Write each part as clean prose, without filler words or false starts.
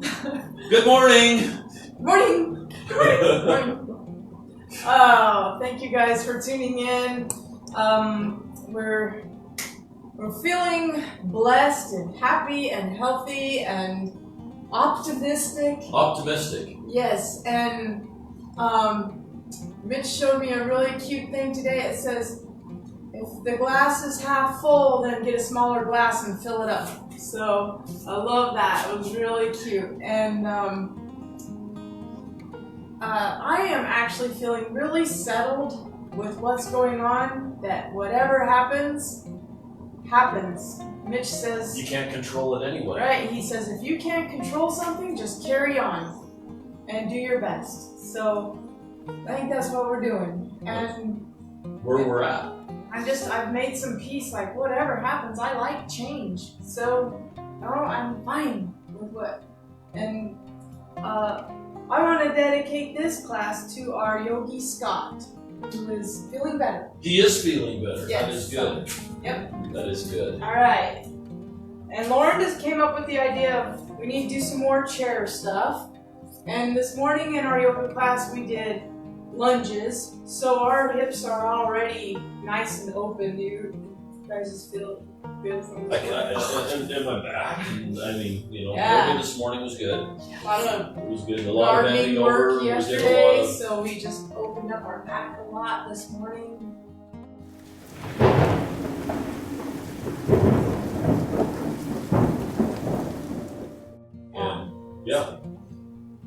Good morning. Morning. Good morning. Oh, thank you guys for tuning in. We're feeling blessed and happy and healthy and optimistic. Optimistic. Yes, and Mitch showed me a really cute thing today. It says, if the glass is half full, then get a smaller glass and fill it up. So I love that. It was really cute. And I am actually feeling really settled with what's going on, that whatever happens, happens. Mitch says... You can't control it anyway. Right, he says if you can't control something, just carry on and do your best. So I think that's what we're doing. And where we're at. I've made some peace, like whatever happens, I like change. So, I'm fine with what. And I want to dedicate this class to our Yogi Scott, who is feeling better. He is feeling better. Yes. That is good. Yep. That is good. All right. And Loren just came up with the idea of we need to do some more chair stuff. And this morning in our yoga class we did lunges, so our hips are already nice and open. Do you guys just feel good from the and my back. Yeah. Yoga this morning was good. A lot of It was good. A lot of bending gardening work over. yesterday, so we just opened up our back a lot this morning. Yeah.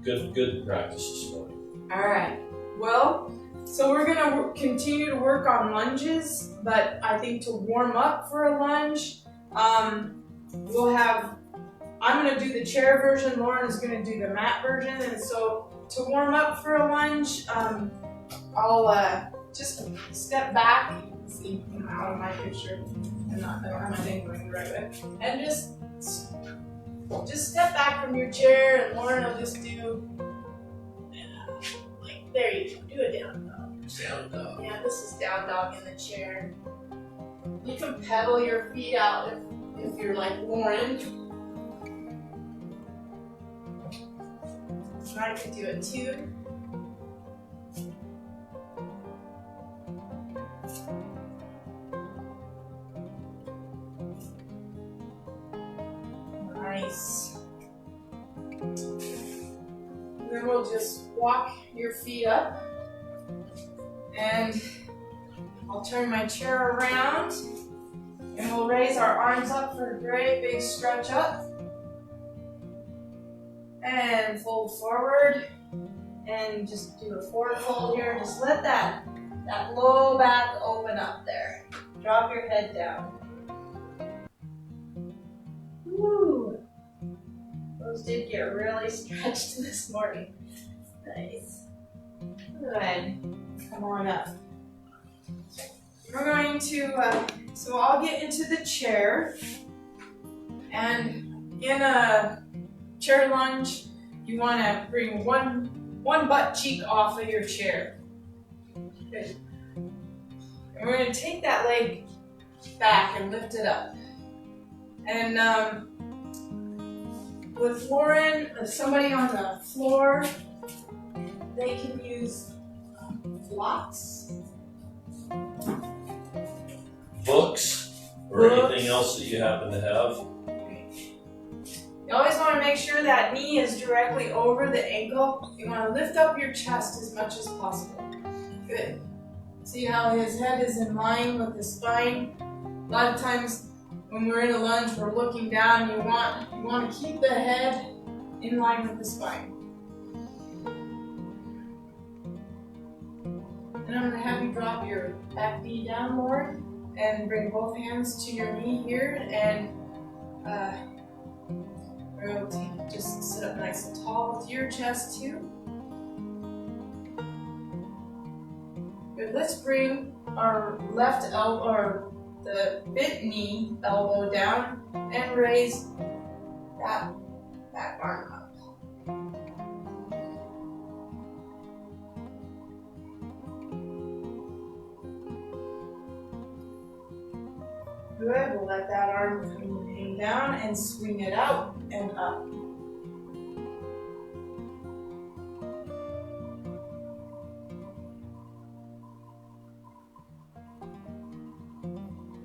Good practice this morning. All right. Well, so we're going to continue to work on lunges, but I think to warm up for a lunge, I'm going to do the chair version, Loren is going to do the mat version, and so to warm up for a lunge, I'll just step back, you can see out of my picture, I don't have my thing going the right way, and just step back from your chair, and Loren will just do, there you go, do a down dog. Down dog. Yeah, this is down dog in the chair. You can pedal your feet out if you're like Loren. I could do it too. Nice. And then we'll just walk your feet up, and I'll turn my chair around, and we'll raise our arms up for a great big stretch up, and fold forward, and just do a forward fold here. Just let that low back open up there. Drop your head down. Woo! Those did get really stretched this morning. Nice. Good. Come on up. We're going to, so I'll get into the chair, and in a chair lunge, you want to bring one butt cheek off of your chair. Good. And we're going to take that leg back and lift it up. And with Loren, or somebody on the floor, they can use blocks. Books or anything else that you happen to have. You always want to make sure that knee is directly over the ankle. You want to lift up your chest as much as possible. Good. See how his head is in line with the spine? A lot of times when we're in a lunge, we're looking down. You want to keep the head in line with the spine. And I'm going to have you drop your back knee down, Loren, and bring both hands to your knee here, and we're going to just sit up nice and tall with your chest too. Good. Let's bring our left elbow, or the bent knee elbow down, and raise that back arm up. Good, we'll let that arm hang down and swing it out and up.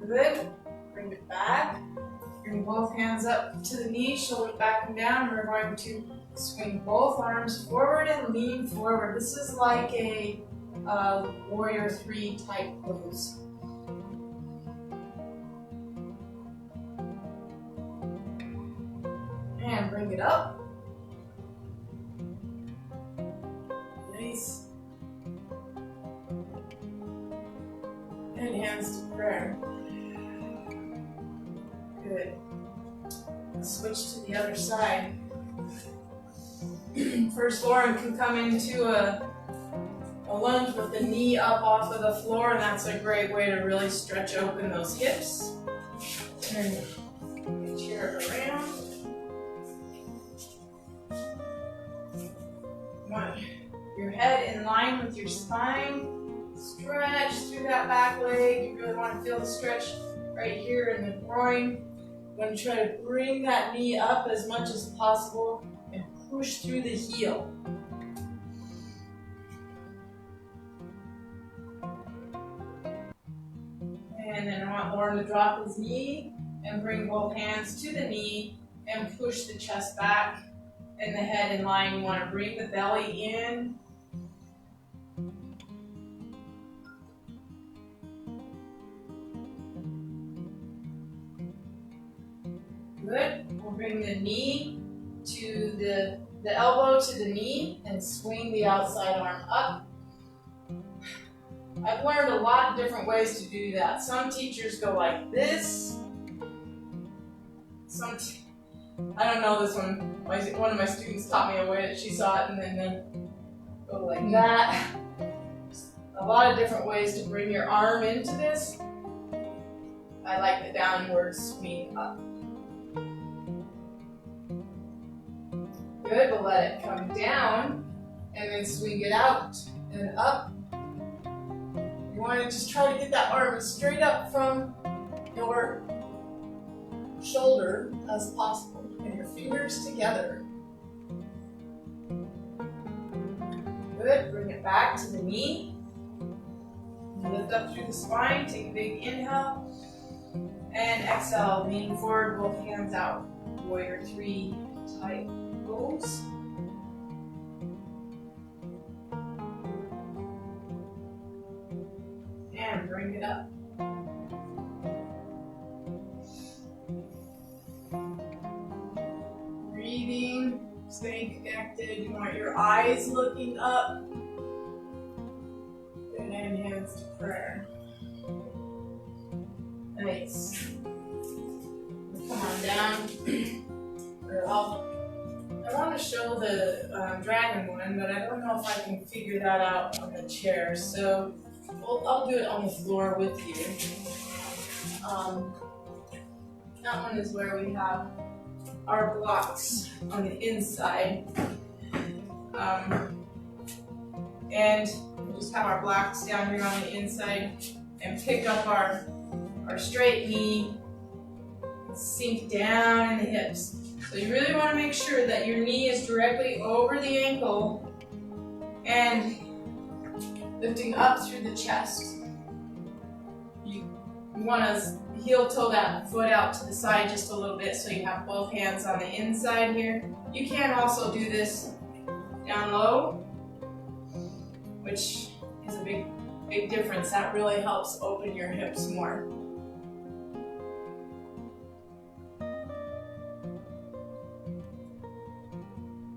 Good. Bring it back. Bring both hands up to the knee, shoulders back and down. We're going to swing both arms forward and lean forward. This is like a warrior 3 type pose. And bring it up. Nice. And hands to prayer. Good. Switch to the other side. First, Loren can come into a lunge with the knee up off of the floor, and that's a great way to really stretch open those hips. Turn your chair around. Want your head in line with your spine. Stretch through that back leg. You really want to feel the stretch right here in the groin. You're going to try to bring that knee up as much as possible and push through the heel. And then I want Loren to drop his knee and bring both hands to the knee and push the chest back and the head in line. You want to bring the belly in. Good. We'll bring the knee to the elbow to the knee and swing the outside arm up. I've learned a lot of different ways to do that. Some teachers go like this. I don't know this one. One of my students taught me a way that she saw it, and then go like that. A lot of different ways to bring your arm into this. I like the downward swing up. Good, we'll let it come down and then swing it out and up. You want to just try to get that arm as straight up from your shoulder as possible and your fingers together. Good, bring it back to the knee. Lift up through the spine, take a big inhale and exhale, lean forward, both hands out. Warrior 3 type pose. And bring it up. Breathing, staying connected. You want your eyes looking up. And then hands to prayer. Nice. Come on down. I want to show the dragon one, but I don't know if I can figure that out on the chair. So I'll do it on the floor with you. That one is where we have our blocks on the inside. And we'll just have our blocks down here on the inside and pick up our straight knee and sink down in the hips. So you really want to make sure that your knee is directly over the ankle and lifting up through the chest. You want to heel toe that foot out to the side just a little bit so you have both hands on the inside here. You can also do this down low, which is a big difference. That really helps open your hips more.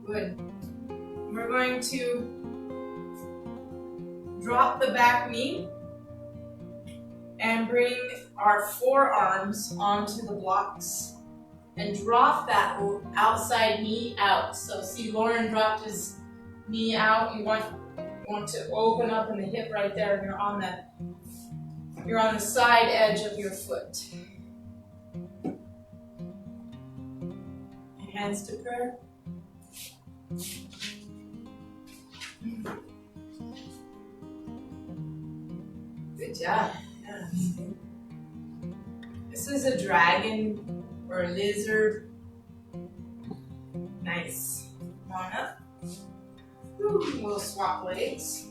Good. We're going to drop the back knee and bring our forearms onto the blocks and drop that outside knee out. So see, Loren dropped his knee out. You want to open up in the hip right there, and you're on the side edge of your foot. Hands to prayer. Good job. Yeah. This is a dragon or a lizard. Nice. Come on up. We'll swap legs.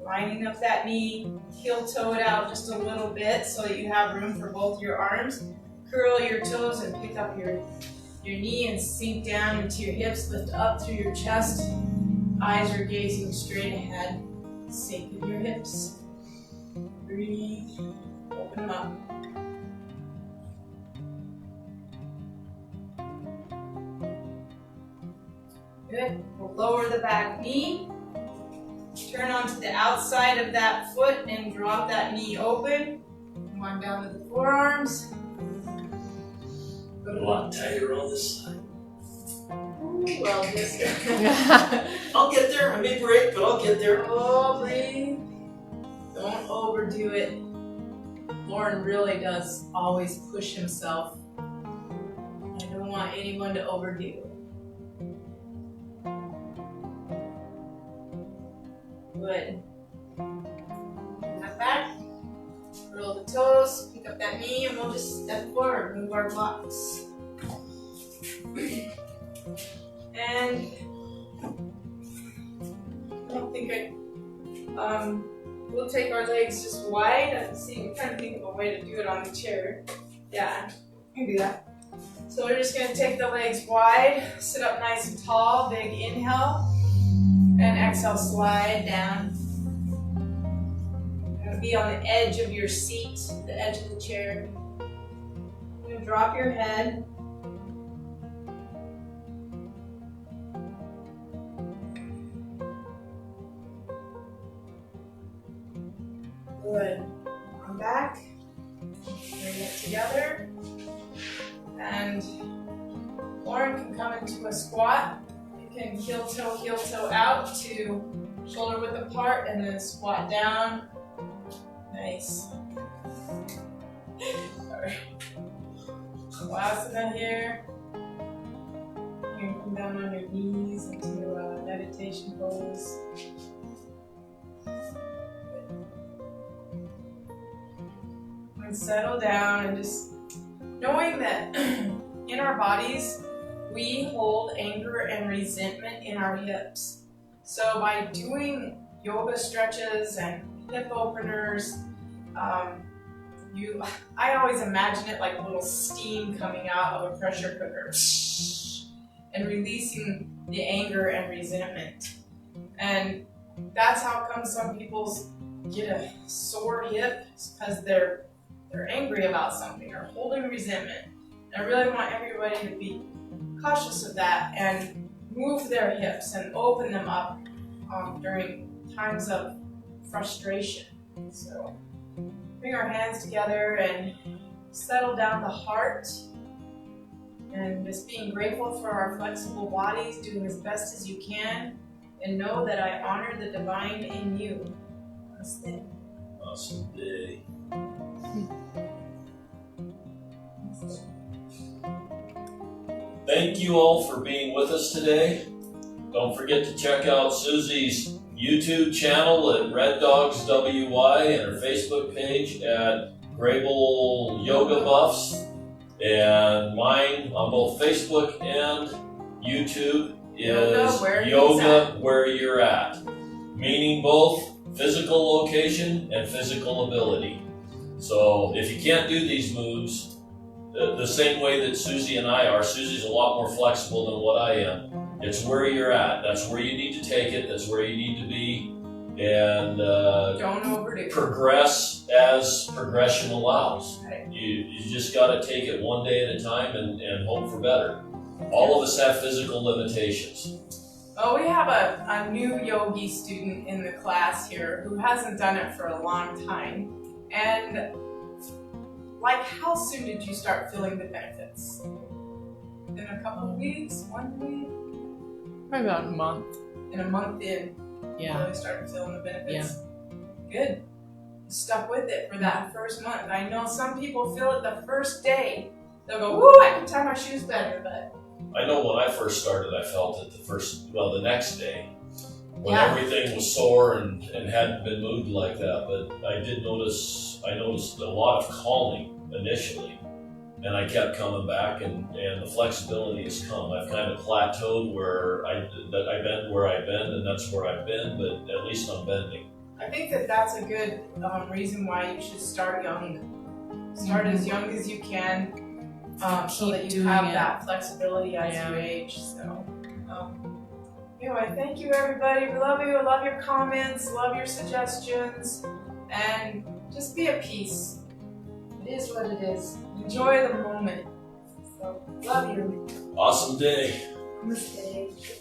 lining up that knee, heel toe it out just a little bit so that you have room for both your arms. Curl your toes and pick up your knee and sink down into your hips, lift up through your chest. Eyes are gazing straight ahead. Sink in your hips. Breathe. Open them up. Good. We'll lower the back knee. Turn onto the outside of that foot and drop that knee open. Come on down to the forearms. A lot tighter on this side. Well, just I'll get there. I may break, but I'll get there. oh, breathe. Don't overdo it. Loren really does always push himself. I don't want anyone to overdo it. Good. Back back. Curl the toes. Pick up that knee, and we'll just step forward. Move our blocks. And I don't think we'll take our legs just wide. I'm trying to think of a way to do it on the chair. Yeah, you can do that. So we're just gonna take the legs wide, sit up nice and tall, big inhale, and exhale, slide down. You're gonna be on the edge of your seat, the edge of the chair. You're gonna drop your head. Good. Come back. Bring it together. And Loren can come into a squat. You can heel toe out to shoulder width apart and then squat down. Nice. Sorry. Shavasana here. You can come down on your knees into a meditation pose. And settle down and just knowing that in our bodies, we hold anger and resentment in our hips. So by doing yoga stretches and hip openers, I always imagine it like a little steam coming out of a pressure cooker and releasing the anger and resentment. And that's how come some people get a sore hip, because they're angry about something or holding resentment. I really want everybody to be cautious of that and move their hips and open them up during times of frustration. So bring our hands together and settle down the heart and just being grateful for our flexible bodies, doing as best as you can, and know that I honor the divine in you. Namaste. Awesome day. Thank you all for being with us today. Don't forget to check out Suzi's YouTube channel at Red Dogs WY and her Facebook page at Grable Yoga Buffs. And mine on both Facebook and YouTube is Yoga Where You're At, meaning both physical location and physical ability. So if you can't do these moves the same way that Suzi and I are, Suzi's a lot more flexible than what I am. It's where you're at. That's where you need to take it. That's where you need to be. And don't overdo it. Progress as progression allows. Right. You just got to take it one day at a time and hope for better. All of us have physical limitations. Oh, we have a new yogi student in the class here who hasn't done it for a long time. And like, how soon did you start feeling the benefits? In a couple of weeks? 1 week? Probably about a month. In a month in, you really started feeling the benefits? Yeah. Good. You stuck with it for that first month. I know some people feel it the first day. They'll go, woo, I can tie my shoes better, but... I know when I first started, I felt it the next day. When everything was sore and hadn't been moved like that, but I noticed a lot of calming initially, and I kept coming back, and the flexibility has come. I've kind of plateaued where I bend where I bend, and that's where I've been, but at least I'm bending. I think that that's a good reason why you should start young. Start as young as you can, so that you have that flexibility as you age. So, anyway, thank you everybody. We love you. I love your comments. Love your suggestions, and just be at peace. It is what it is. Enjoy the moment. So, love you. Awesome day. Namaste.